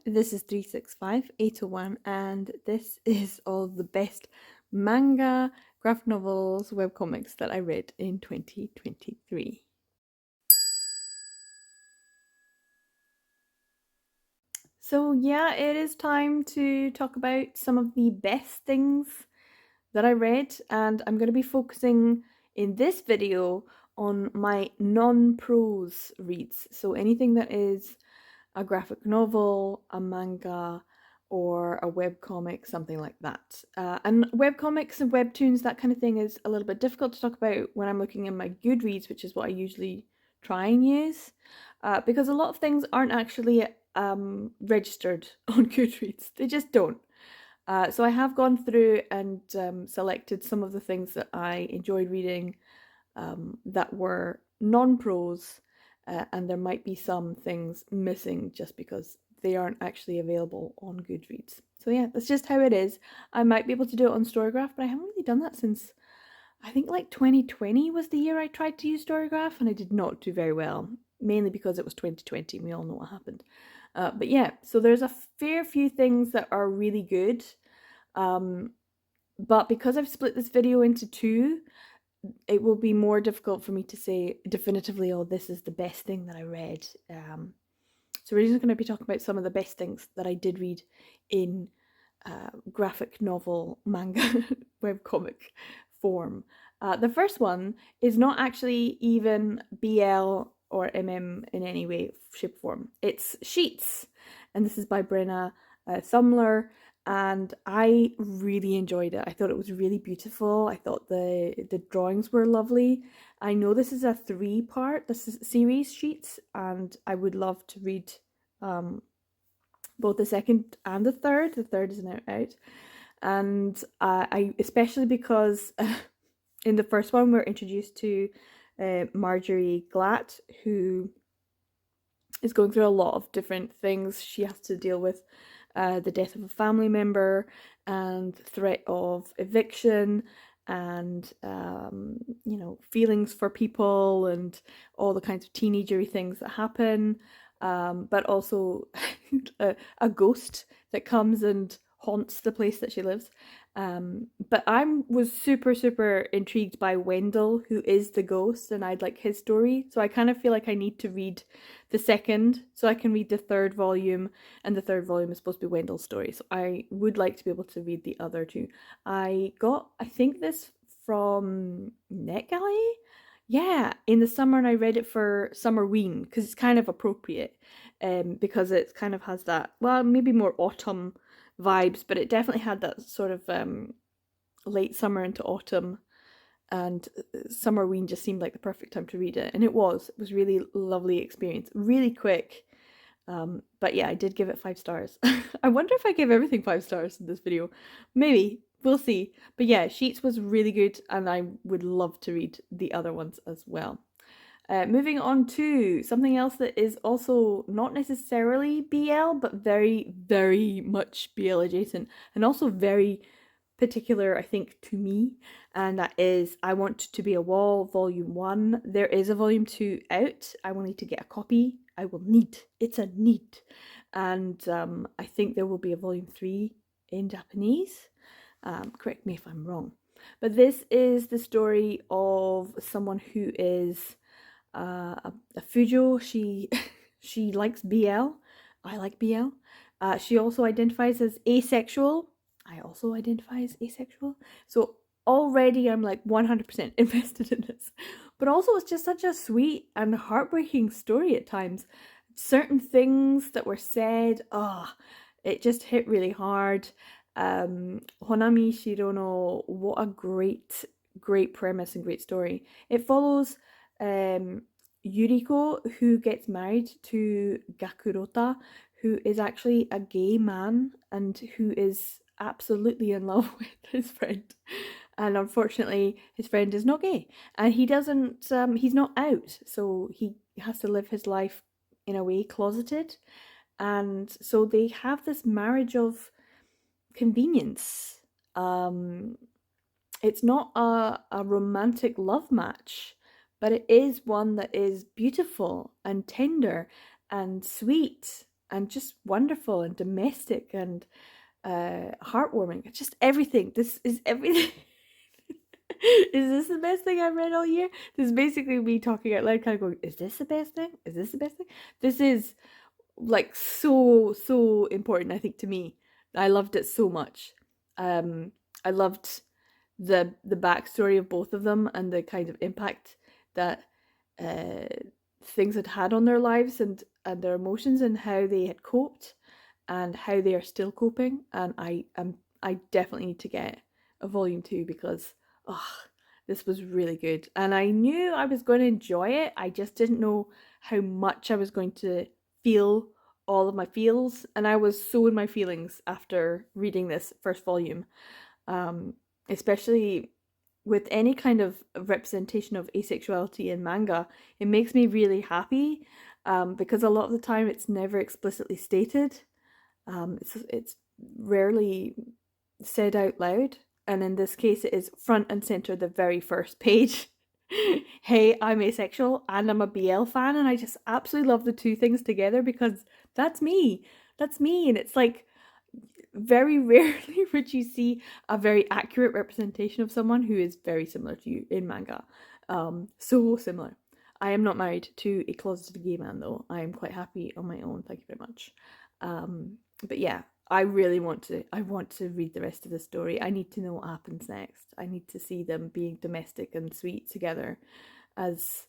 this is 365801, and this is all the best manga, graphic novels, webcomics that I read in 2023. So, yeah, it is time to talk about some of the best things that I read, and I'm going to be focusing in this video on my non-prose reads. So, anything that is a graphic novel, a manga, or a webcomic, something like that. And webcomics and webtoons, that kind of thing, is a little bit difficult to talk about when I'm looking in my Goodreads, which is what I usually try and use, because a lot of things aren't actually registered on Goodreads. They just don't. So I have gone through and selected some of the things that I enjoyed reading that were non-prose, and there might be some things missing just because they aren't actually available on Goodreads. So yeah, that's just how it is. I might be able to do it on Storygraph, but I haven't really done that since I think like 2020 was the year I tried to use Storygraph, and I did not do very well, mainly because it was 2020 and we all know what happened. But yeah, so there's a fair few things that are really good. But because I've split this video into two, it will be more difficult for me to say definitively, oh, this is the best thing that I read. So we're just going to be talking about some of the best things that I did read in graphic novel, manga, webcomic form. The first one is not actually even BL or MM in any way, shape, form. It's Sheets, and this is by Brenna Thumler, and I really enjoyed it. I thought it was really beautiful. I thought the drawings were lovely. I know this is a three-part series, Sheets, and I would love to read both the second and the third. The third is now out, and I especially because in the first one we're introduced to Marjorie Glatt, who is going through a lot of different things. She has to deal with the death of a family member and threat of eviction and feelings for people and all the kinds of teenagery things that happen, but also a ghost that comes and haunts the place that she lives. But I was super intrigued by Wendell, who is the ghost, and I'd like his story. So I kind of feel like I need to read the second so I can read the third volume, and the third volume is supposed to be Wendell's story. So I would like to be able to read the other two. I think this from NetGalley. Yeah, in the summer, and I read it for Summerween because it's kind of appropriate, because it kind of has that, well, maybe more autumn vibes, but it definitely had that sort of late summer into autumn, and Summerween just seemed like the perfect time to read it, and it was really lovely experience, really quick. But yeah, I did give it 5 stars. I wonder if I gave everything 5 stars in this video. Maybe. We'll see. But yeah, Sheets was really good, and I would love to read the other ones as well. Moving on to something else that is also not necessarily BL, but very much BL adjacent, and also very particular, I think, to me, and that is I Want to Be a Wall, Volume 1. There is a Volume 2 out. I will need to get a copy. I will need. It's a need. And I think there will be a Volume 3 in Japanese. Correct me if I'm wrong. But this is the story of someone who is a Fujo. She likes BL. I like BL. She also identifies as asexual. I also identify as asexual. So already I'm like 100% invested in this. But also it's just such a sweet and heartbreaking story at times. Certain things that were said, it just hit really hard. Honami Shirono, what a great premise and great story. It follows Yuriko, who gets married to Gakurota, who is actually a gay man and who is absolutely in love with his friend. And unfortunately, his friend is not gay, and he doesn't. He's not out, so he has to live his life in a way closeted. And so they have this marriage of convenience. It's not a romantic love match, but it is one that is beautiful and tender and sweet just wonderful and domestic and heartwarming. It's just everything. This is everything. Is this the best thing I've read all year? This is basically me talking out loud, kind of going, is this the best thing? Is this the best thing? This is like so important, I think, to me. I loved it so much. I loved the backstory of both of them and the kind of impact that things had on their lives and their emotions and how they had coped and how they are still coping. And I definitely need to get a volume 2 because this was really good. And I knew I was going to enjoy it. I just didn't know how much I was going to feel all of my feels. And I was so in my feelings after reading this first volume. Especially with any kind of representation of asexuality in manga, it makes me really happy because a lot of the time it's never explicitly stated. It's rarely said out loud, and in this case it is front and center the very first page. Hey, I'm asexual and I'm a BL fan, and I just absolutely love the two things together because that's me. And it's like very rarely would you see a very accurate representation of someone who is very similar to you in manga. So similar. I am not married to a closeted gay man though. I am quite happy on my own, thank you very much. But yeah, I want to read the rest of the story. I need to know what happens next. I need to see them being domestic and sweet together as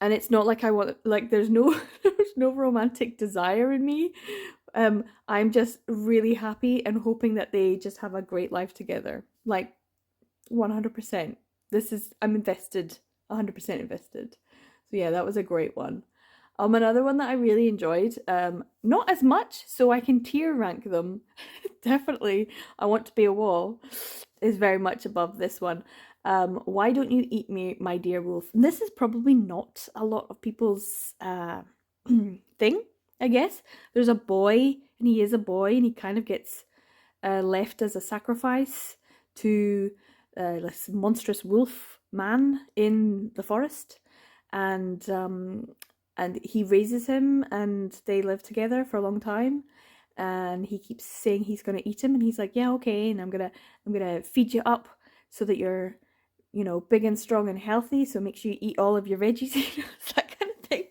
and it's not like I want, like, there's no romantic desire in me. I'm just really happy and hoping that they just have a great life together. Like 100%. I'm invested, 100% invested. So yeah, that was a great one. Another one that I really enjoyed, not as much, so I can tier rank them. Definitely, I Want to Be a Wall is very much above this one. Why Don't You Eat Me, My Dear Wolf? And this is probably not a lot of people's thing, I guess. There's a boy, and he is a boy, and he kind of gets left as a sacrifice to this monstrous wolf man in the forest, and he raises him, and they live together for a long time. And he keeps saying he's gonna eat him, and he's like, yeah, okay, and I'm gonna feed you up so that you're, big and strong and healthy. So make sure you eat all of your veggies, that kind of thing.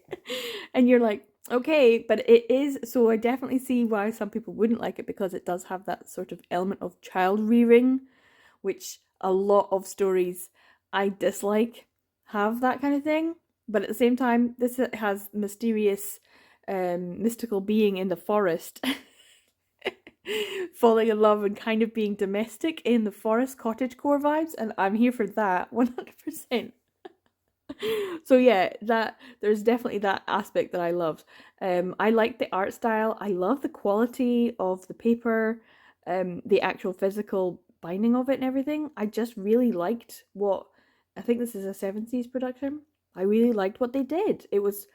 And you're like, okay, but it is, so I definitely see why some people wouldn't like it, because it does have that sort of element of child rearing, which a lot of stories I dislike have that kind of thing. But at the same time, this has mysterious, mystical being in the forest falling in love and kind of being domestic in the forest cottagecore vibes, and I'm here for that 100%. So yeah, there's definitely that aspect that I love. I like the art style. I love the quality of the paper, the actual physical binding of it and everything. I just really liked I think this is a 70s production. I really liked what they did. It was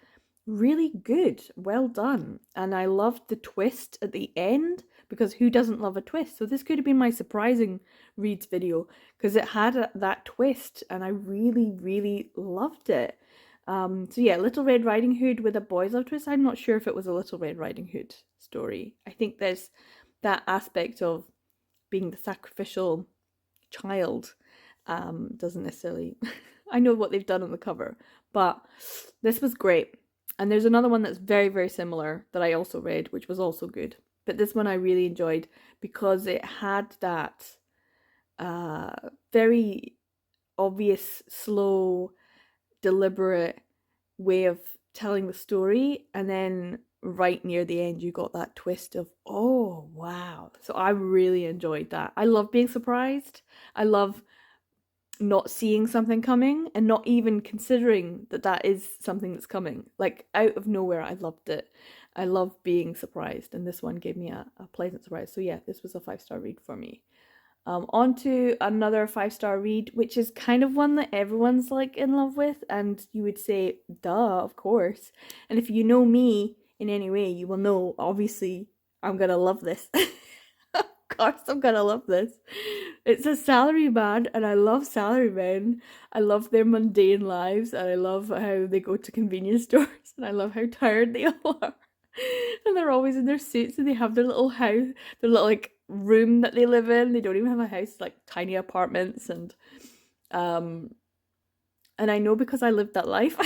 really good, well done. And I loved the twist at the end, because who doesn't love a twist? So this could have been my surprising reads video, because it had that twist, and I really loved it. So yeah, Little Red Riding Hood with a boys love twist. I'm not sure if it was a Little Red Riding Hood story. I think there's that aspect of being the sacrificial child doesn't necessarily I know what they've done on the cover, but this was great. And there's another one that's very similar that I also read, which was also good. But this one I really enjoyed because it had that very obvious, slow, deliberate way of telling the story. And then right near the end, you got that twist of, oh, wow. So I really enjoyed that. I love being surprised. I love not seeing something coming and not even considering that is something that's coming. Like, out of nowhere, I loved it. I love being surprised, and this one gave me a pleasant surprise. So yeah, this was a 5-star read for me. On to another 5-star read, which is kind of one that everyone's like in love with, and you would say, duh, of course. And if you know me in any way, you will know, obviously, I'm gonna love this. Of course I'm gonna love this. It's a salaryman, and I love salarymen. I love their mundane lives, and I love how they go to convenience stores, and I love how tired they all are. And they're always in their suits and they have their little house, their little like room that they live in. They don't even have a house, like tiny apartments. Um and I know because I lived that life.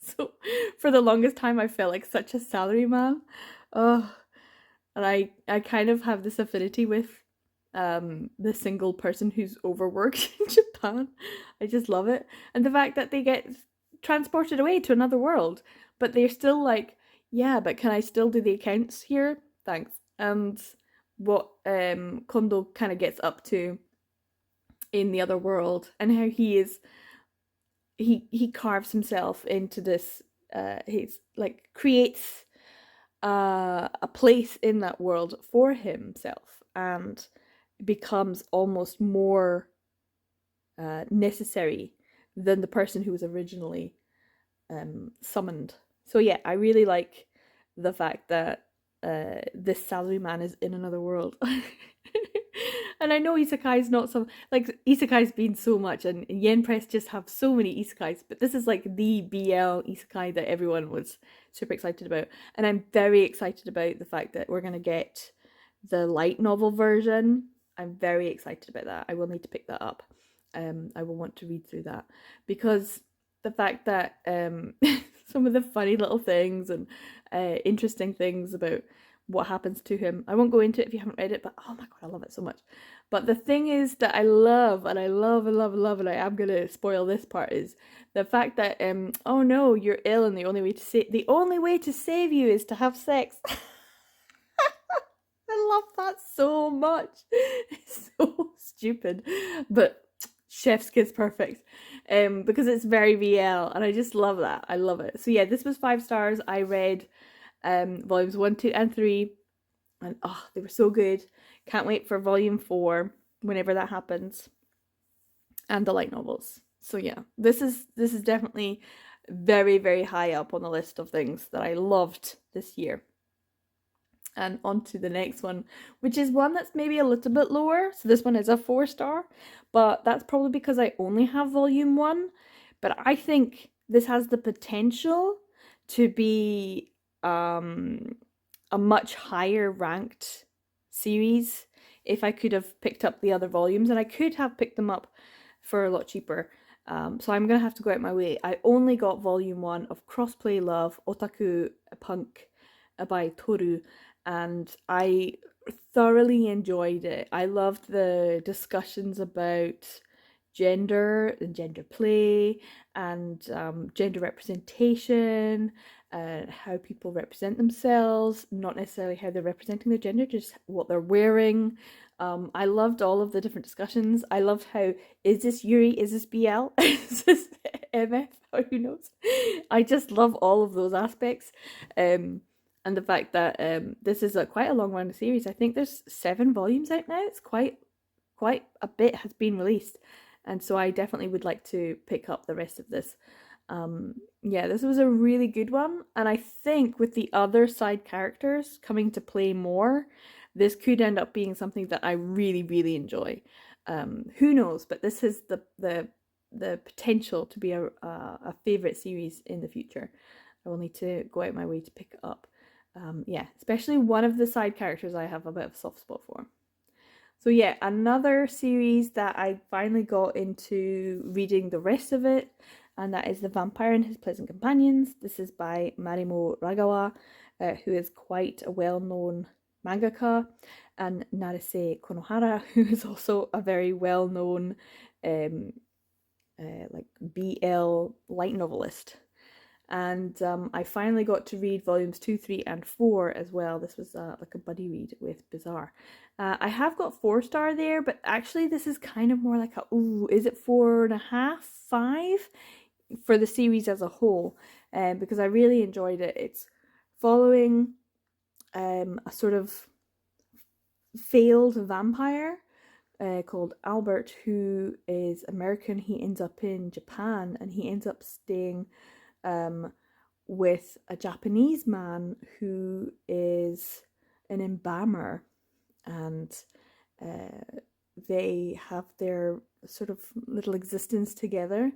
So for the longest time I felt like such a salary man. Oh, and I kind of have this affinity with the single person who's overworked in Japan. I just love it. And the fact that they get transported away to another world, but they're still like, yeah, but can I still do the accounts here? Thanks. And what Kondo kind of gets up to in the other world, and how he carves himself into this he's like creates a place in that world for himself, and becomes almost more necessary than the person who was originally summoned. So yeah, I really like the fact that this salaryman is in another world. And I know isekai is not so like isekai's been so much, and Yen Press just have so many isekais, but this is like the BL isekai that everyone was super excited about, and I'm very excited about the fact that we're gonna get the light novel version. I'm very excited about that. I will need to pick that up. I will want to read through that, because the fact that some of the funny little things and interesting things about what happens to him. I won't go into it if you haven't read it, but oh my god, I love it so much. But the thing is that I love, and I love and love and love, and I am gonna spoil this part, is the fact that oh no, you're ill, and the only way to save you is to have sex. I love that so much. It's so stupid, but chef's kiss perfect. Because it's very VL, and I just love that. I love it. So yeah, this was 5 stars. I read volumes 1, 2, and 3, and oh, they were so good. Can't wait for volume 4 whenever that happens, and the light novels. So yeah, this is definitely very, very high up on the list of things that I loved this year. And on to the next one, which is one that's maybe a little bit lower. So this one is a 4 star, but that's probably because I only have volume 1. But I think this has the potential to be a much higher ranked series if I could have picked up the other volumes, and I could have picked them up for a lot cheaper. So I'm gonna have to go out my way. I only got volume 1 of Crossplay Love Otaku Punk by Toru, and I thoroughly enjoyed it. I loved the discussions about gender and gender play, and gender representation, how people represent themselves, not necessarily how they're representing their gender, just what they're wearing. I loved all of the different discussions. I loved how, is this Yuri, is this BL, is this MF, or who knows? I just love all of those aspects. And the fact that this is quite a long running series. I think there's 7 volumes out now. It's quite a bit has been released, and so I definitely would like to pick up the rest of this. Yeah, this was a really good one, and I think with the other side characters coming to play more, this could end up being something that I really, really enjoy. Who knows? But this is the potential to be a favorite series in the future. I will need to go out my way to pick it up. Yeah, especially one of the side characters I have a bit of a soft spot for. So yeah, another series that I finally got into reading the rest of it, and that is The Vampire and His Pleasant Companions. This is by Marimo Ragawa, who is quite a well-known mangaka, and Narase Konohara, who is also a very well-known like BL light novelist. And I finally got to read volumes 2, 3, and 4 as well. This was like a buddy read with Bizarre. I have got 4 star there, but actually this is kind of more like a, ooh, is it 4.5, 5 for the series as a whole? Because I really enjoyed it. It's following a sort of failed vampire called Albert, who is American. He ends up in Japan, and he ends up staying with a Japanese man who is an embalmer, and they have their sort of little existence together.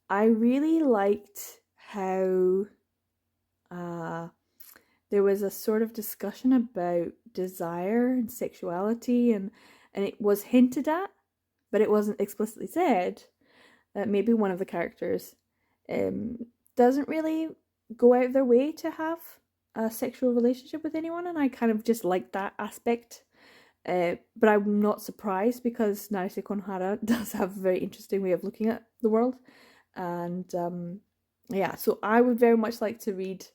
I really liked how there was a sort of discussion about desire and sexuality, and it was hinted at, but it wasn't explicitly said. Maybe one of the characters um, doesn't really go out of their way to have a sexual relationship with anyone, and I kind of just like that aspect. But I'm not surprised because Naruse Konohara does have a very interesting way of looking at the world. And yeah, so I would very much like to read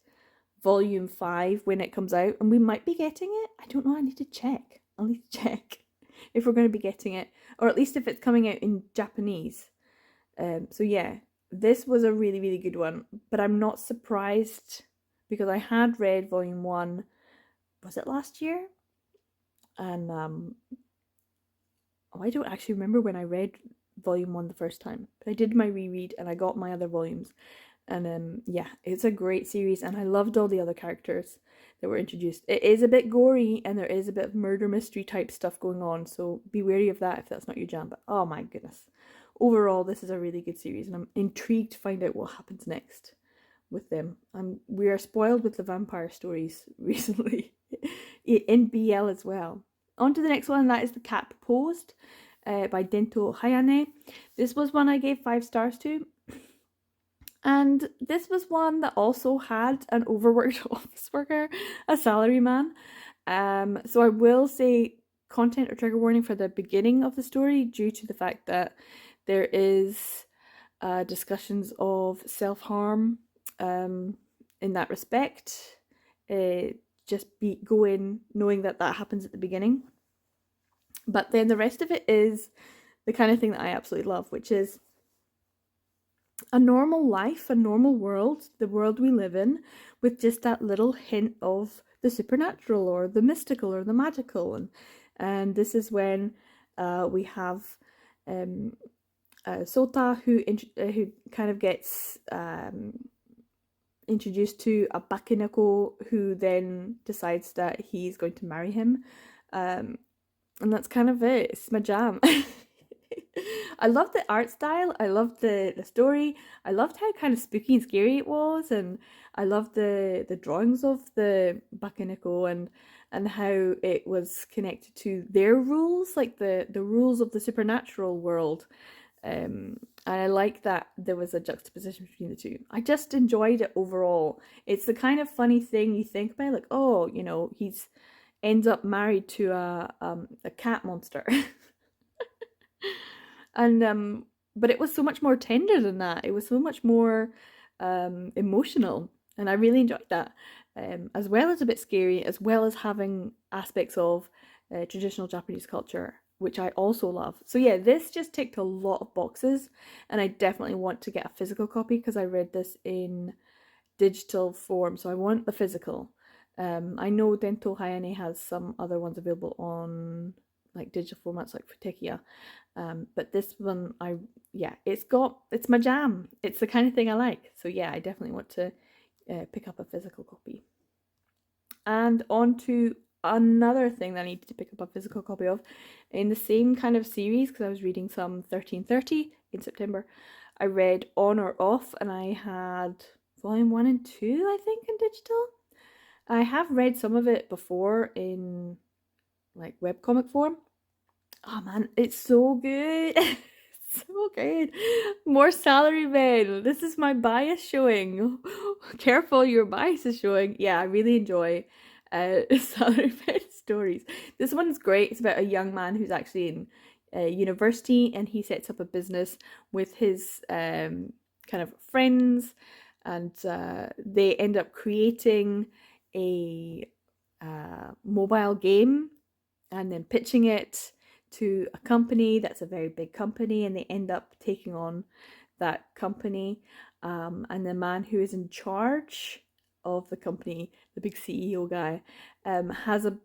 volume 5 when it comes out, and we might be getting it. I don't know, I need to check. I'll need to check if we're going to be getting it, or at least if it's coming out in Japanese. So yeah, this was a really, really good one, but I'm not surprised because I had read volume 1, was it last year? And I don't actually remember when I read volume 1 the first time, but I did my reread and I got my other volumes. And yeah, it's a great series, and I loved all the other characters that were introduced. It is a bit gory, and there is a bit of murder mystery type stuff going on, so be wary of that if that's not your jam. But oh my goodness, overall, this is a really good series, and I'm intrigued to find out what happens next with them. We are spoiled with the vampire stories recently, in BL as well. On to the next one, that is The Cat Proposed by Dento Hayane. This was one I gave 5 stars to. And this was one that also had an overworked office worker, a salaryman. So I will say content or trigger warning for the beginning of the story due to the fact that there is discussions of self-harm in that respect. Just go in knowing that happens at the beginning. But then the rest of it is the kind of thing that I absolutely love, which is a normal life, a normal world, the world we live in, with just that little hint of the supernatural or the mystical or the magical. And this is when we have Sota, who kind of gets introduced to a bakineko who then decides that he's going to marry him. And that's kind of it. It's my jam. I loved the art style, I loved the story, I loved how kind of spooky and scary it was, and I loved the drawings of the bakineko and how it was connected to their rules, like the rules of the supernatural world. And I like that there was a juxtaposition between the two. I just enjoyed it overall. It's the kind of funny thing you think about, like, oh, you know, he's ends up married to a cat monster. And but it was so much more tender than that. It was so much more emotional, and I really enjoyed that. As well as a bit scary, as well as having aspects of traditional Japanese culture, which I also love. So yeah, this just ticked a lot of boxes, and I definitely want to get a physical copy because I read this in digital form, so I want the physical. I know Dento Hayane has some other ones available on like digital formats like Futekia. But this one, it's my jam. It's the kind of thing I like. So yeah, I definitely want to pick up a physical copy. And on to another thing that I needed to pick up a physical copy of in the same kind of series, because I was reading some 1330 in September. I read On or Off, and I had volume 1 and 2, I think, in digital. I have read some of it before in like webcomic form. Oh man, it's so good. So good. More salarymen. This is my bias showing. Careful, your bias is showing. Yeah, I really enjoy salarymen stories. This one's great. It's about a young man who's actually in university, and he sets up a business with his kind of friends, and they end up creating a mobile game and then pitching it to a company that's a very big company, and they end up taking on that company. And the man who is in charge of the company, the big CEO guy, has a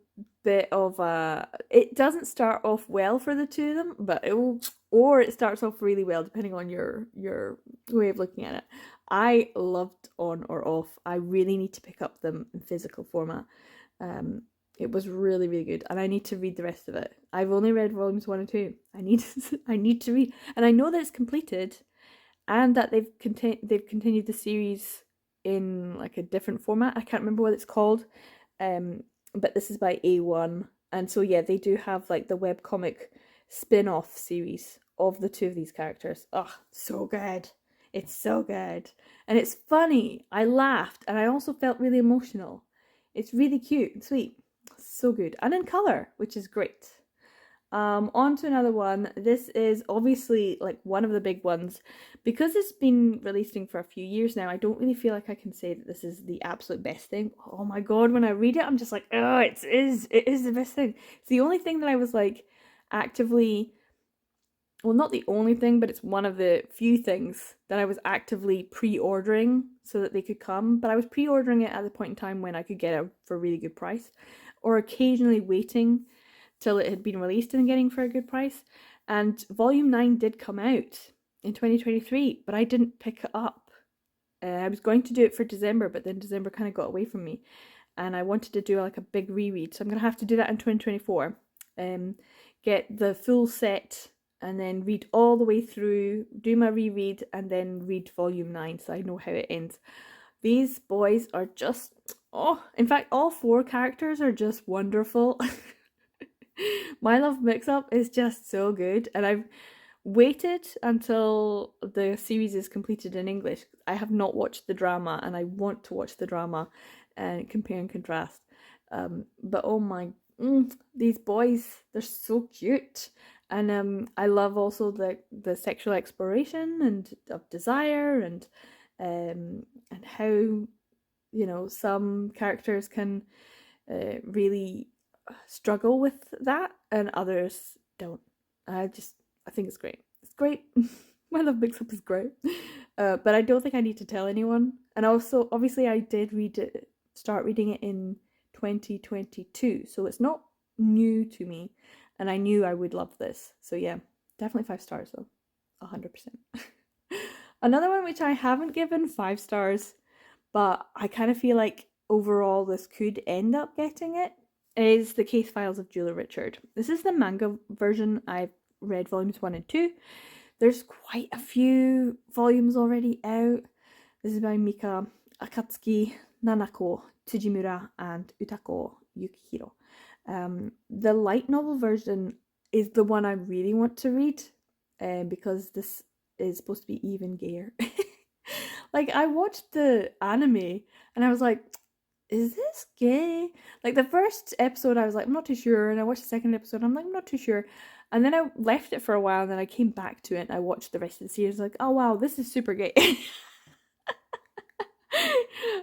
bit of a. It doesn't start off well for the two of them, but it starts off really well depending on your way of looking at it. I loved On or Off. I really need to pick up them in physical format. It was really, really good, and I need to read the rest of it. I've only read volumes 1 and 2. I need to read, and I know that it's completed, and that they've continued the series in like a different format. I can't remember what it's called, but this is by A1. And so yeah, they do have like the webcomic spin-off series of the two of these characters. Oh, so good. It's so good. And it's funny. I laughed and I also felt really emotional. It's really cute and sweet. So good. And in colour, which is great. On to another one. This is obviously like one of the big ones. Because it's been releasing for a few years now, I don't really feel like I can say that this is the absolute best thing. Oh my god, when I read it, I'm just like, oh, it is the best thing. It's the only thing that I was like actively, well, not the only thing, but it's one of the few things that I was actively pre-ordering so that they could come. But I was pre-ordering it at the point in time when I could get it for a really good price, or occasionally waiting till it had been released and getting for a good price. And Volume 9 did come out in 2023, but I didn't pick it up. I was going to do it for December, but then December kind of got away from me. And I wanted to do like a big reread, so I'm going to have to do that in 2024. Get the full set and then read all the way through, do my reread, and then read Volume 9 so I know how it ends. These boys are just, oh, in fact, all 4 characters are just wonderful. My Love Mix-Up is just so good, and I've waited until the series is completed in English. I have not watched the drama, and I want to watch the drama and compare and contrast. But oh my, these boys, they're so cute. And I love also the sexual exploration and of desire and how, you know, some characters can really struggle with that and others don't. I think it's great. It's great. My Love Mix-Up is great. But I don't think I need to tell anyone. And also, obviously, I did start reading it in 2022, so it's not new to me, and I knew I would love this. So yeah, definitely 5 stars though, 100%. Another one which I haven't given 5 stars, but I kind of feel like overall this could end up getting it, is The Case Files of Julia Richard. This is the manga version. I've read volumes 1 and 2. There's quite a few volumes already out. This is by Mika Akatsuki, Nanako Tsujimura, and Utako Yukihiro. The light novel version is the one I really want to read, because this is supposed to be even gayer. Like, I watched the anime and I was like, is this gay? Like, the first episode I was like, I'm not too sure, and I watched the second episode and I'm like, I'm not too sure, and then I left it for a while and then I came back to it and I watched the rest of the series, like, oh wow, this is super gay.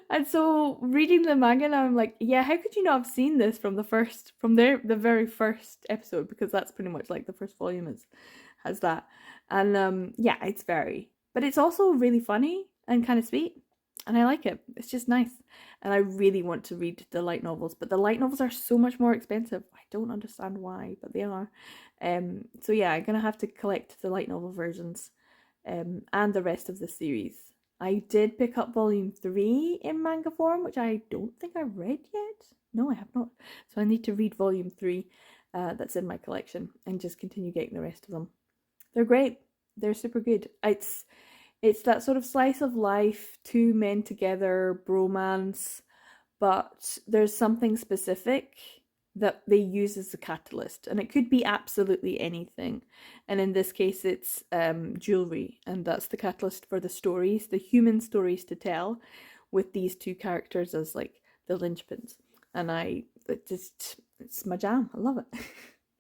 And so reading the manga now, I'm like, yeah, how could you not have seen this from the very first episode? Because that's pretty much like the first volume has that. And yeah, but it's also really funny and kind of sweet, and I like it. It's just nice. And I really want to read the light novels, but the light novels are so much more expensive. I don't understand why, but they are. So yeah, I'm gonna have to collect the light novel versions, and the rest of the series. I did pick up volume 3 in manga form, which I don't think I've read yet. No, I have not. So I need to read volume 3 that's in my collection and just continue getting the rest of them. They're great. They're super good. It's that sort of slice of life, 2 men together, bromance, but there's something specific that they use as a catalyst, and it could be absolutely anything. And in this case, it's jewelry, and that's the catalyst for the stories, the human stories to tell, with these 2 characters as like the linchpins. And it's my jam. I love it.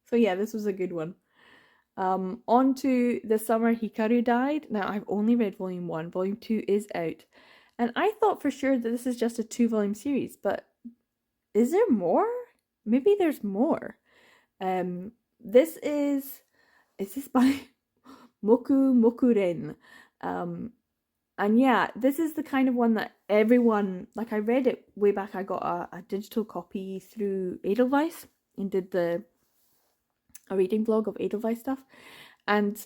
So yeah, this was a good one. On to The Summer Hikaru Died. Now, I've only read volume 1. Volume 2 is out. And I thought for sure that this is just a 2-volume series, but is there more? Maybe there's more. This is this by Moku Mokuren? And yeah, this is the kind of one that everyone, like, I read it way back. I got a digital copy through Edelweiss and did a reading vlog of Edelweiss stuff. And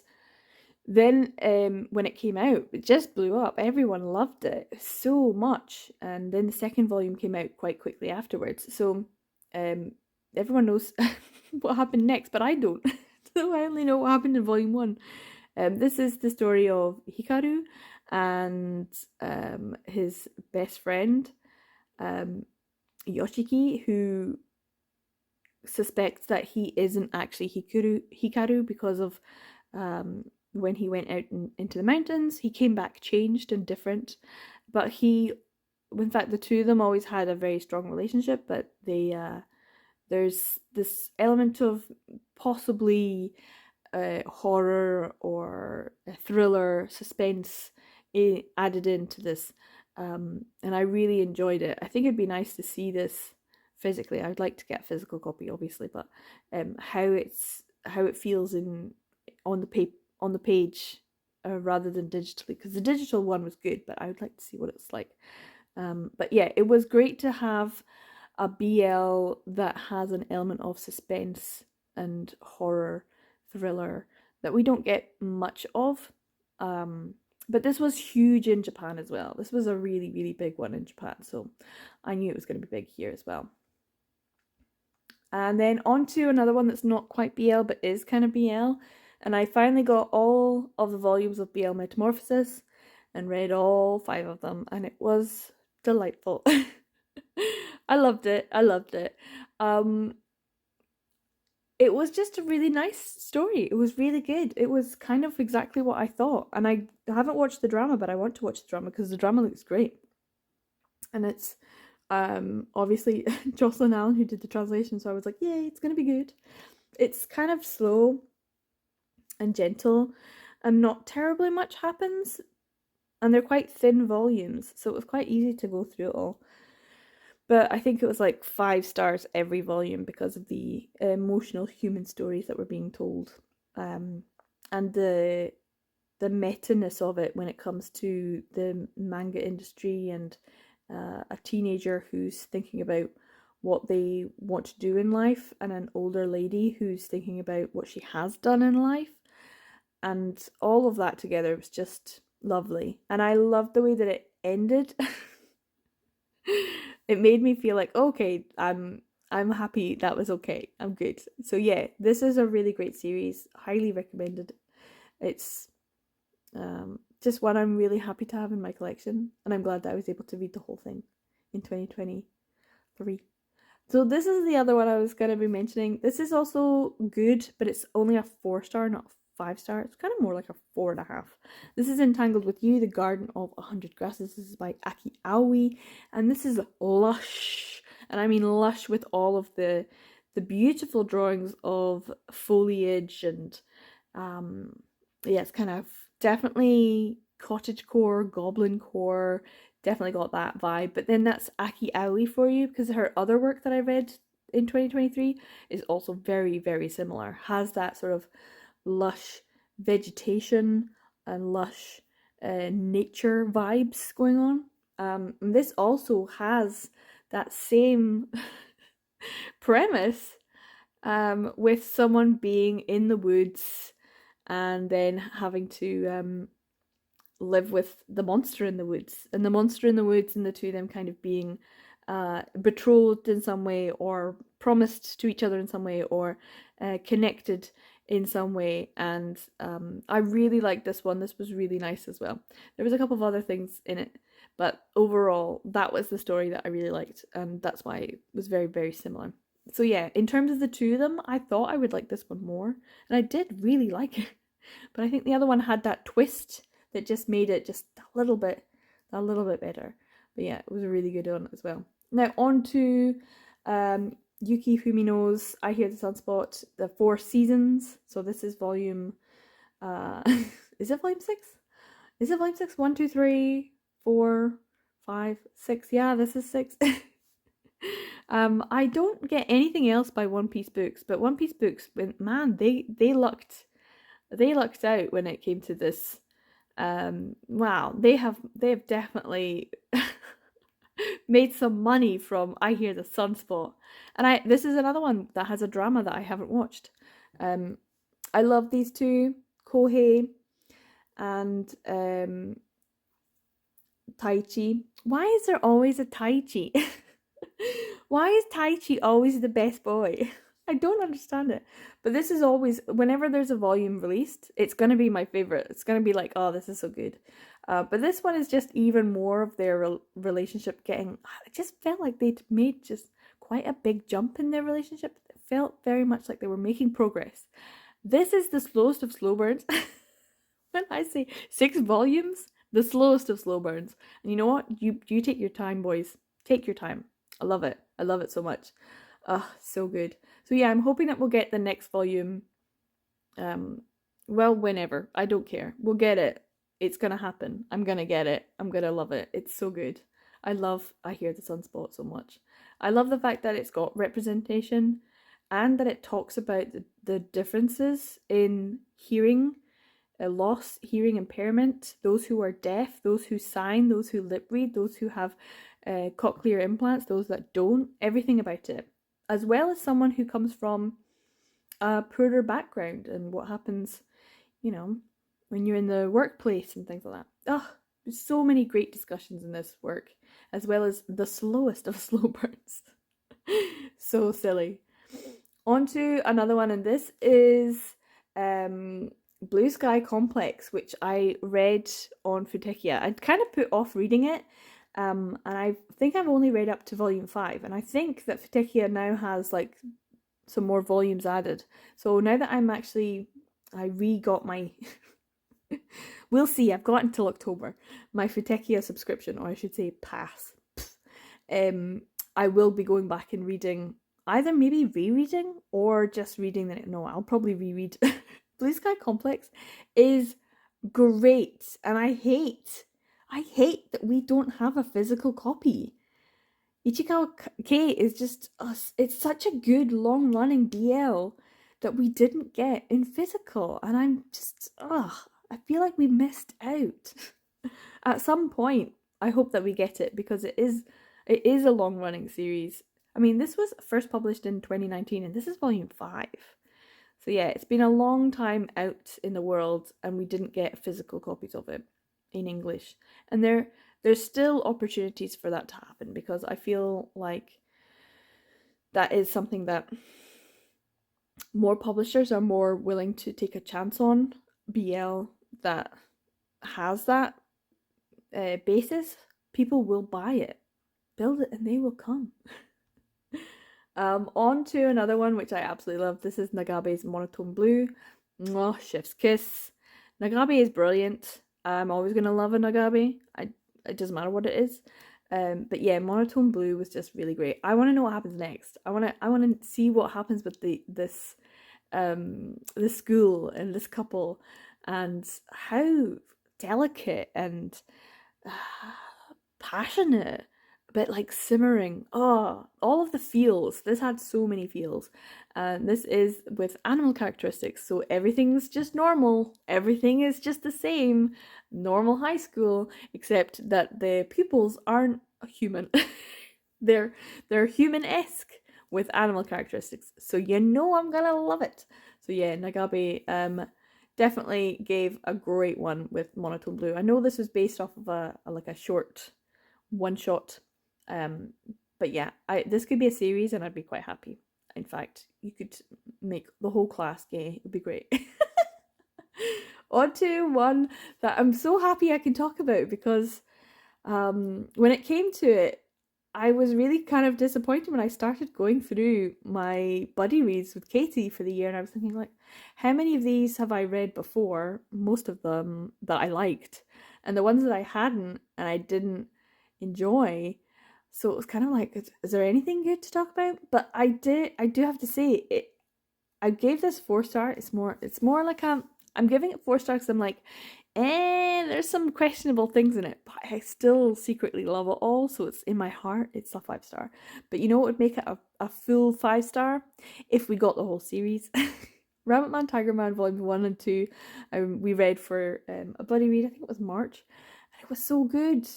then when it came out, it just blew up. Everyone loved it so much. And then the second volume came out quite quickly afterwards. So everyone knows what happened next, but I don't. So I only know what happened in volume 1. This is the story of Hikaru, and his best friend, Yoshiki, who suspects that he isn't actually Hikaru because of when he went out into the mountains. He came back changed and different, but in fact, the two of them always had a very strong relationship, but there's this element of possibly horror or a thriller suspense added into this, and I really enjoyed it. I think it'd be nice to see this physically. I'd like to get a physical copy, obviously, but how it feels on the page rather than digitally, because the digital one was good, but I would like to see what it's like. But yeah, it was great to have a BL that has an element of suspense and horror thriller that we don't get much of. But this was huge in Japan as well. This was a really, really big one in Japan, so I knew it was going to be big here as well. And then on to another one that's not quite BL but is kind of BL. And I finally got all of the volumes of BL Metamorphosis and read all 5 of them, and it was delightful. I loved it. I loved it. It was just a really nice story. It was really good. It was kind of exactly what I thought. And I haven't watched the drama, but I want to watch the drama because the drama looks great. And it's obviously Jocelyn Allen who did the translation, so I was like, yay, it's gonna be good. It's kind of slow and gentle, and not terribly much happens, and they're quite thin volumes, so it was quite easy to go through it all. But I think it was like 5 stars every volume because of the emotional human stories that were being told, and the meta-ness of it when it comes to the manga industry and a teenager who's thinking about what they want to do in life, and an older lady who's thinking about what she has done in life, and all of that together was just lovely. And I loved the way that it ended. It made me feel like, okay, I'm happy, that was okay, I'm good. So yeah, this is a really great series, highly recommended. It's just one I'm really happy to have in my collection, and I'm glad that I was able to read the whole thing in 2023. So this is the other one I was going to be mentioning. This is also good, but it's only a 4-star, not a 5-star. It's kind of more like a 4.5. This is Entangled with You, The Garden of 100 Grasses. This is by Aki Aoi, and this is lush, and I mean lush, with all of the beautiful drawings of foliage, and yeah, it's kind of definitely cottagecore, goblin core, definitely got that vibe. But then that's Aki Aoi for you, because her other work that I read in 2023 is also very, very similar. Has that sort of lush vegetation and lush nature vibes going on. And this also has that same premise, with someone being in the woods and then having to live with the monster in the woods, and the monster in the woods, and the two of them kind of being betrothed in some way, or promised to each other in some way, or connected in some way. And I really liked this one. This was really nice as well. There was a couple of other things in it, but overall that was the story that I really liked, and that's why it was very, very similar. So yeah, in terms of the two of them, I thought I would like this one more, and I did really like it. But I think the other one had that twist that just made it just a little bit better. But yeah, it was a really good one as well. Now on to Yuki Fumino's I Hear the Sunspot, the 4 seasons. So this is volume is it volume 6? Is it volume 6? 1, 2, 3, 4, 5, 6. Yeah, this is 6. I don't get anything else by One Piece Books, but One Piece Books, man, they lucked out when it came to this. Wow, they have definitely made some money from I Hear the Sunspot. And this is another one that has a drama that I haven't watched. I love these two, Kohei and Taichi. Why is there always a Taichi? Why is Taichi always the best boy? I don't understand it. But this is always, whenever there's a volume released, it's going to be my favorite. It's going to be like, oh, this is so good. But this one is just even more of their relationship getting. I just felt like they'd made just quite a big jump in their relationship. It felt very much like they were making progress. This is the slowest of slow burns. When I say 6 volumes, the slowest of slow burns. And you know what? You take your time, boys. Take your time. I love it. I love it so much. Ah, so good. So yeah, I'm hoping that we'll get the next volume. Well, whenever. I don't care. We'll get it. It's gonna happen. I'm gonna get it. I'm gonna love it. It's so good. I hear the sunspot so much. I love the fact that it's got representation and that it talks about the differences in hearing loss, hearing impairment, those who are deaf, those who sign, those who lip read, those who have cochlear implants, those that don't, everything about it, as well as someone who comes from a poorer background and what happens, you know, when you're in the workplace and things like that. Oh, there's so many great discussions in this work, as well as the slowest of slow burns. So silly. On to another one, and this is Blue Sky Complex, which I read on Futekia. I'd kind of put off reading it, and I think I've only read up to volume 5, and I think that Futekia now has like some more volumes added. So now that I re-got my, we'll see, I've got until October, my Futekia subscription, or I should say pass. I will be going back and reading, either maybe rereading or just reading the, no, I'll probably reread. Blue Sky Complex is great, and I hate that we don't have a physical copy. Ichikawa K is just us. It's such a good long running BL that we didn't get in physical, and I'm just I feel like we missed out. At some point, I hope that we get it because it is a long running series. I mean, this was first published in 2019, and this is volume 5. So yeah, it's been a long time out in the world, and we didn't get physical copies of it in English. And there's still opportunities for that to happen, because I feel like that is something that more publishers are more willing to take a chance on. BL that has that basis, people will buy it, build it, and they will come. On to another one which I absolutely love. This is Nagabe's Monotone Blue. Mwah, chef's kiss. Nagabe is brilliant. I'm always gonna love a Nagabe. It doesn't matter what it is. But yeah, Monotone Blue was just really great. I want to know what happens next. I want to see what happens with this school and this couple, and how delicate and passionate, but like simmering. Oh, all of the feels. This had so many feels. And this is with animal characteristics. So everything's just normal. Everything is just the same. Normal high school, except that the pupils aren't human. they're human-esque with animal characteristics. So you know I'm gonna love it. So yeah, Nagabe definitely gave a great one with Monotone Blue. I know this was based off of a short one-shot. But yeah, this could be a series and I'd be quite happy. In fact, you could make the whole class gay. It'd be great. On to one that I'm so happy I can talk about, because when it came to it, I was really kind of disappointed when I started going through my buddy reads with Katie for the year, and I was thinking, like, how many of these have I read before? Most of them that I liked, and the ones that I hadn't and I didn't enjoy. So it was kind of like, is there anything good to talk about? But I do have to say it. I gave this 4-star. It's more like I'm giving it 4 stars because I'm like, there's some questionable things in it, but I still secretly love it all. So it's in my heart. It's a 5-star. But you know what would make it a full 5-star? If we got the whole series. Rabbit Man, Tiger Man, Volume 1 and 2. We read for a buddy read. I think it was March, and it was so good.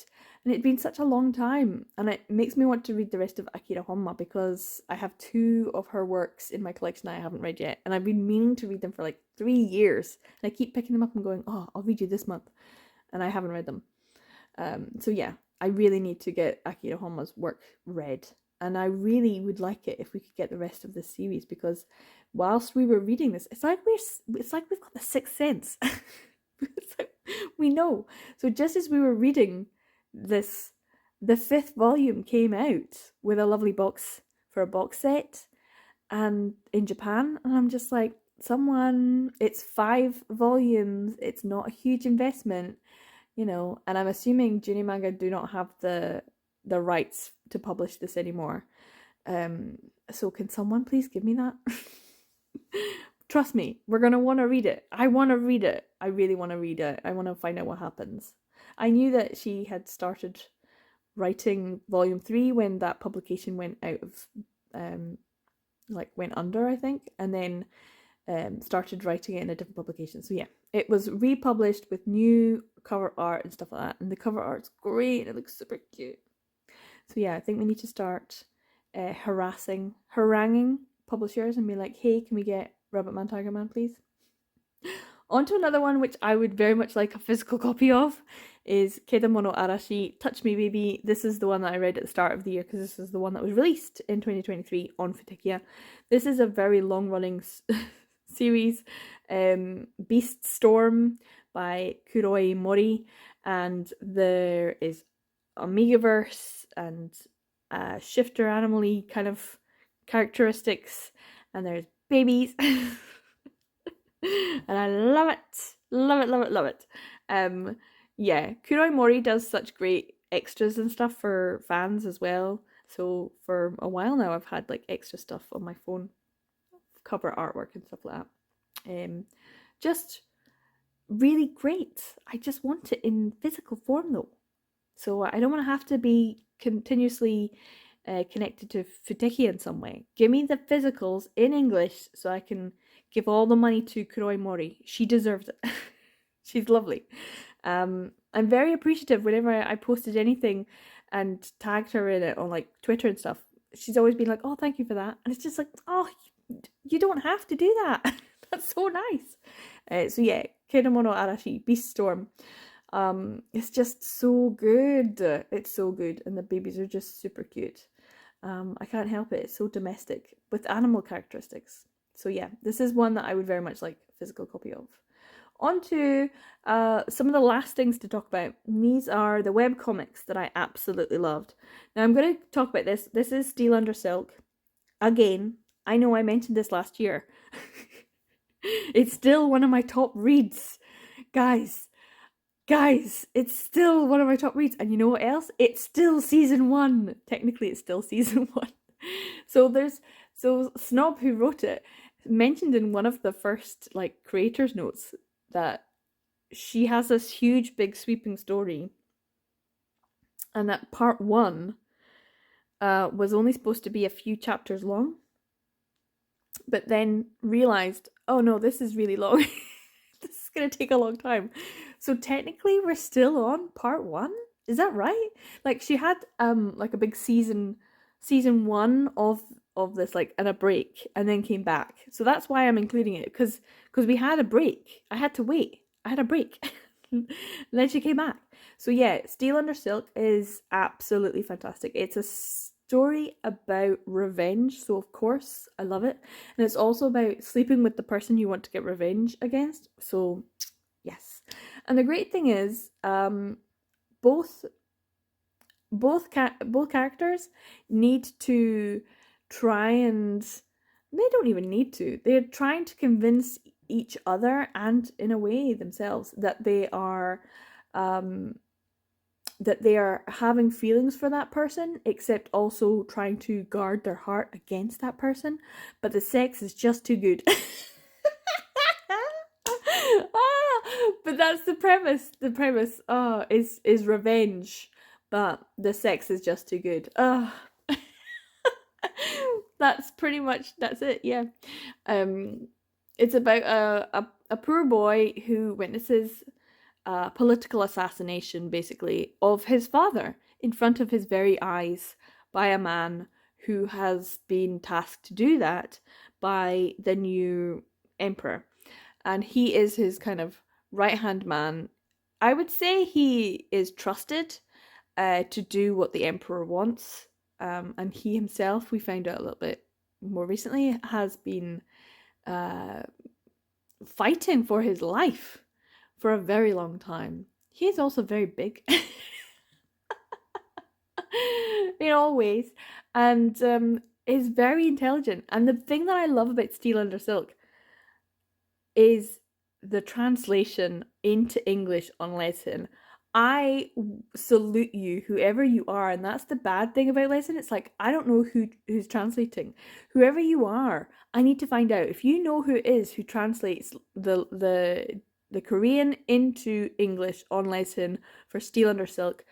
And it'd been such a long time, and it makes me want to read the rest of Akira Honma, because I have 2 of her works in my collection that I haven't read yet, and I've been meaning to read them for like 3 years, and I keep picking them up and going, oh, I'll read you this month, and I haven't read them. So yeah, I really need to get Akira Honma's work read. And I really would like it if we could get the rest of this series, because whilst we were reading this, it's like we've got the sixth sense. It's like we know. So just as we were reading this, the fifth volume came out with a lovely box for a box set, and in Japan, and I'm just like, it's 5 volumes, it's not a huge investment, and I'm assuming Juni Manga do not have the rights to publish this anymore. So can someone please give me that? Trust me, we're gonna want to read it. I want to read it. I really want to read it. I want to find out what happens. I knew that she had started writing volume 3 when that publication went out of, went under, I think, and then started writing it in a different publication. So yeah, it was republished with new cover art and stuff like that, and the cover art's great and it looks super cute. So yeah, I think we need to start haranguing publishers and be like, hey, can we get Rabbit Man Tiger Man, please? On to another one which I would very much like a physical copy of is Kedamono Arashi, Touch Me Baby. This is the one that I read at the start of the year because this is the one that was released in 2023 on Futekia. This is a very long-running series, Beast Storm by Kuroi Mori, and there is Omegaverse and shifter animal-y kind of characteristics, and there's babies. And I love it. Love it, love it, love it. Yeah, Kuroi Mori does such great extras and stuff for fans as well. So for a while now, I've had like extra stuff on my phone, cover artwork and stuff like that. Just really great. I just want it in physical form though. So I don't want to have to be continuously connected to Futeki in some way. Give me the physicals in English so I can give all the money to Kuroi Mori. She deserves it. She's lovely. I'm very appreciative whenever I posted anything and tagged her in it on like Twitter and stuff. She's always been like, oh, thank you for that. And it's just like, oh, you don't have to do that. That's so nice. So yeah, Kedamono Arashi, Beast Storm. It's just so good. It's so good. And the babies are just super cute. I can't help it. It's so domestic with animal characteristics. So yeah, this is one that I would very much like a physical copy of. On to some of the last things to talk about. These are the webcomics that I absolutely loved. Now I'm going to talk about this. This is Steel Under Silk. Again, I know I mentioned this last year. It's still one of my top reads. Guys, it's still one of my top reads. And you know what else? It's still season 1. Technically, it's still season 1. So Snob, who wrote it, mentioned in one of the first like creators notes that she has this huge big sweeping story, and that part 1 was only supposed to be a few chapters long, but then realized, oh no, this is really long. This is gonna take a long time. So technically we're still on part 1. Is that right? Like she had like a big season 1 of this, like, and a break, and then came back. So that's why I'm including it, because we had a break. I had to wait. I had a break. And then she came back. So yeah, Steel Under Silk is absolutely fantastic. It's a story about revenge, so of course I love it. And it's also about sleeping with the person you want to get revenge against. So yes. And the great thing is, both characters need to try, and they don't even need to. They're trying to convince each other and in a way themselves that they are having feelings for that person, except also trying to guard their heart against that person. But the sex is just too good. But that's the premise. The premise is revenge, but the sex is just too good. That's pretty much, that's it. Yeah. It's about a poor boy who witnesses political assassination, basically, of his father in front of his very eyes by a man who has been tasked to do that by the new emperor. And he is his kind of right-hand man. I would say he is trusted to do what the emperor wants, and he himself, we found out a little bit more recently, has been fighting for his life for a very long time. He's also very big in all ways, and is very intelligent. And the thing that I love about Steel Under Silk is the translation into English on Lesson. I salute you, whoever you are, and that's the bad thing about Lesson. It's like I don't know who's translating. Whoever you are, I need to find out. If you know who it is who translates the Korean into English on Lesson for Steel Under Silk,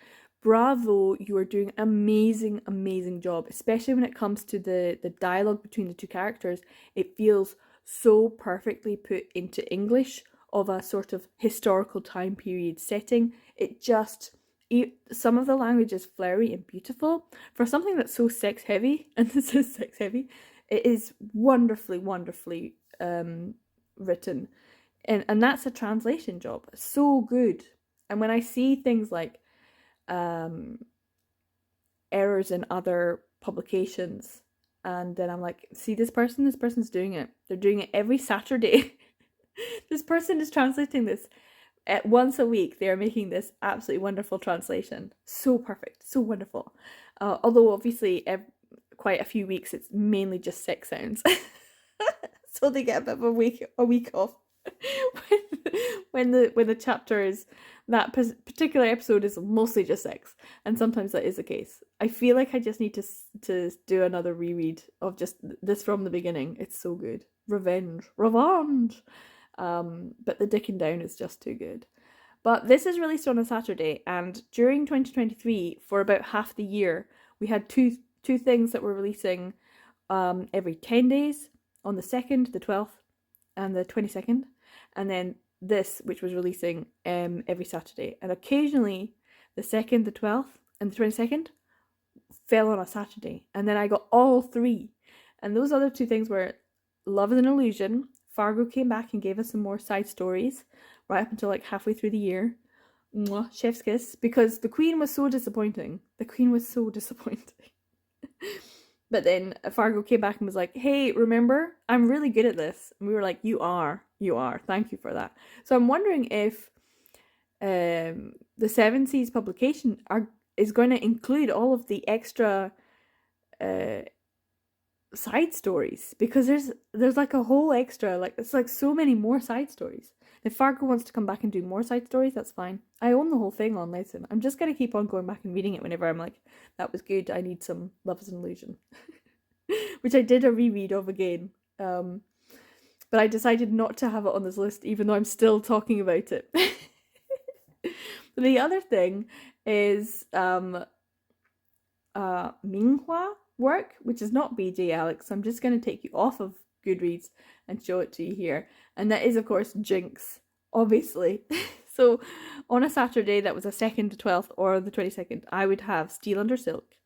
bravo! You are doing amazing, amazing job. Especially when it comes to the dialogue between the two characters, it feels so perfectly put into English of a sort of historical time period setting. It just, some of the language is flowery and beautiful for something that's so sex heavy, and this is sex heavy. It is wonderfully, wonderfully written, and that's a translation job. So good. And when I see things like errors in other publications, and then I'm like, see, this person's doing it. They're doing it every Saturday. This person is translating this once a week. They are making this absolutely wonderful translation. So perfect, so wonderful. Although obviously quite a few weeks it's mainly just sex sounds. So they get a bit of a week off when the chapter is, that particular episode is mostly just sex, and sometimes that is the case. I feel like I just need to do another reread of just this from the beginning. It's so good. Revenge. But the dicking down is just too good. But this is released on a Saturday, and during 2023, for about half the year, we had two things that were releasing every 10 days, on the 2nd, the 12th, and the 22nd, and then this, which was releasing every Saturday. And occasionally the 2nd, the 12th, and the 22nd fell on a Saturday, and then I got all three. And those other two things were Love is an Illusion. Fargo came back and gave us some more side stories right up until like halfway through the year. Mwah, chef's kiss, because the Queen was so disappointing. But then Fargo came back and was like, hey, remember, I'm really good at this. And we were like, you are. Thank you for that. So I'm wondering if the Seven Seas publication is going to include all of the extra side stories, because there's like a whole extra, like it's like so many more side stories. If Fargo wants to come back and do more side stories, that's fine. I own the whole thing on Lesson. I'm just going to keep on going back and reading it whenever I'm like, that was good, I need some Love is an Illusion. Which I did a reread of again. But I decided not to have it on this list, even though I'm still talking about it. The other thing is Minghua work, which is not BJ Alex. So I'm just going to take you off of Goodreads and show it to you here. And that is, of course, Jinx, obviously. So on a Saturday, that was the 2nd, the 12th, or the 22nd, I would have Steel Under Silk,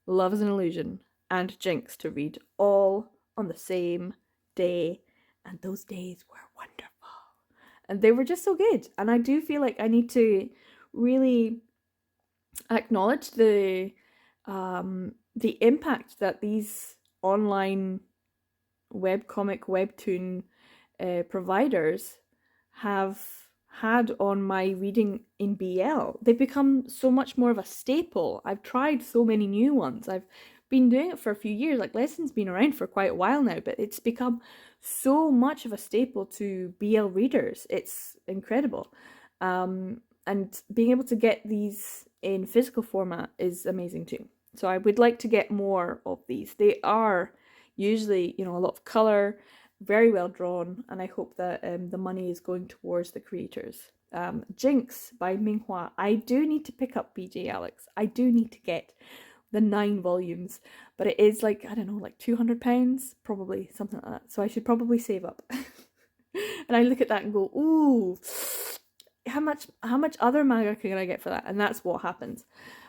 Love is an Illusion, and Jinx to read all on the same day. And those days were wonderful. And they were just so good. And I do feel like I need to really acknowledge the impact that these online webcomic, webtoon providers have had on my reading in BL. They've become so much more of a staple. I've tried so many new ones. I've been doing it for a few years. Like, Lesson's been around for quite a while now, but it's become so much of a staple to BL readers. It's incredible. And being able to get these in physical format is amazing too. So I would like to get more of these. They are usually, a lot of colour, very well drawn, and I hope that the money is going towards the creators. Jinx by Minghua. I do need to pick up BJ Alex. I do need to get the 9 volumes, but it is like, I don't know, like £200, probably, something like that. So I should probably save up. And I look at that and go, ooh, how much other manga can I get for that? And that's what happens.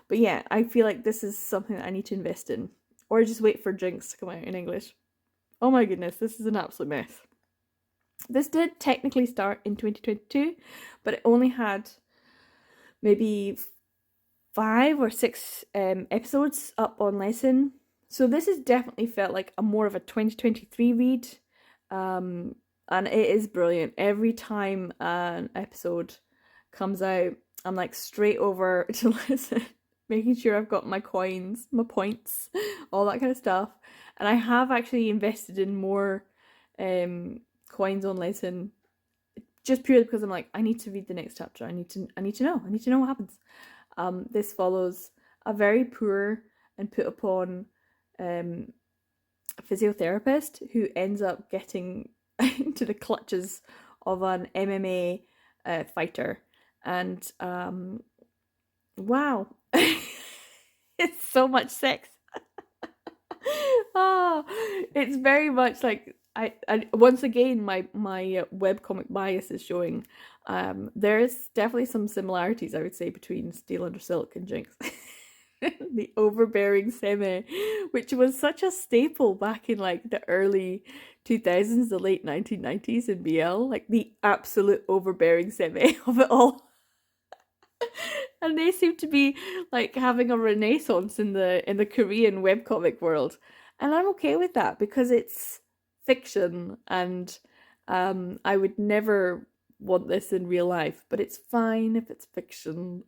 But yeah, I feel like this is something that I need to invest in, or just wait for Jinx to come out in English. Oh my goodness, this is an absolute mess. This did technically start in 2022, but it only had maybe 5 or 6 episodes up on Lesson. So this has definitely felt like a more of a 2023 read. And it is brilliant. Every time an episode comes out, I'm like straight over to listen, making sure I've got my coins, my points, all that kind of stuff. And I have actually invested in more coins on Lesson, just purely because I'm like, I need to read the next chapter. I need to know what happens. This follows a very poor and put upon physiotherapist who ends up getting into the clutches of an MMA fighter, and wow, it's so much sex. Oh, it's very much like I once again my webcomic bias is showing. There's definitely some similarities, I would say, between Steel Under Silk and Jinx. The overbearing semi, which was such a staple back in like the early 2000s, the late 1990s in BL, like the absolute overbearing semi of it all. And they seem to be like having a renaissance in the Korean webcomic world. And I'm okay with that because it's fiction, and I would never want this in real life, but it's fine if it's fiction.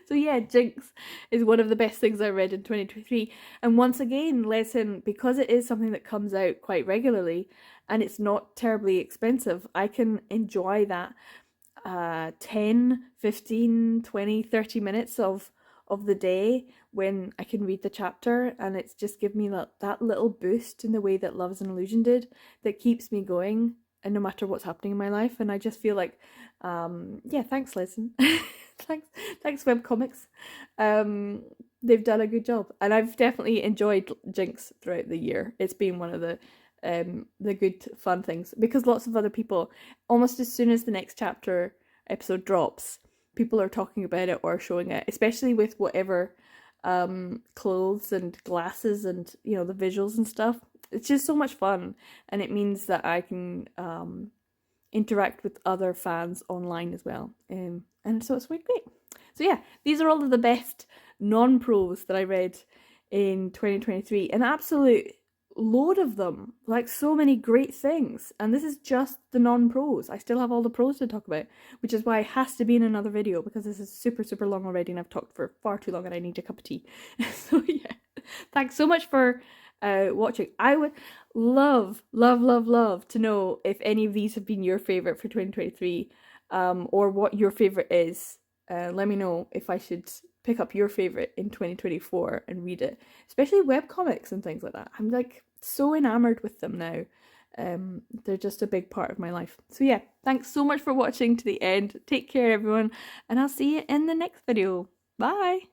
So yeah, Jinx is one of the best things I read in 2023. And once again, Lesson, because it is something that comes out quite regularly and it's not terribly expensive, I can enjoy that 10, 15, 20, 30 minutes of the day when I can read the chapter, and it's just give me that little boost in the way that Love is an Illusion did, that keeps me going and no matter what's happening in my life. And I just feel like yeah, thanks Lesson. thanks webcomics. They've done a good job, and I've definitely enjoyed Jinx throughout the year. It's been one of the good fun things, because lots of other people, almost as soon as the next chapter episode drops, people are talking about it or showing it, especially with whatever clothes and glasses and the visuals and stuff. It's just so much fun, and it means that I can interact with other fans online as well, and so it's really great. So yeah, these are all of the best non-prose that I read in 2023, an absolute load of them, like so many great things. And this is just the non-prose. I still have all the prose to talk about, which is why it has to be in another video, because this is super long already and I've talked for far too long and I need a cup of tea. So yeah, thanks so much for watching. I would love to know if any of these have been your favorite for 2023, or what your favorite is. Let me know if I should pick up your favorite in 2024 and read it, especially webcomics and things like that. I'm like so enamored with them now. They're just a big part of my life. So yeah, thanks so much for watching to the end. Take care everyone, and I'll see you in the next video. Bye.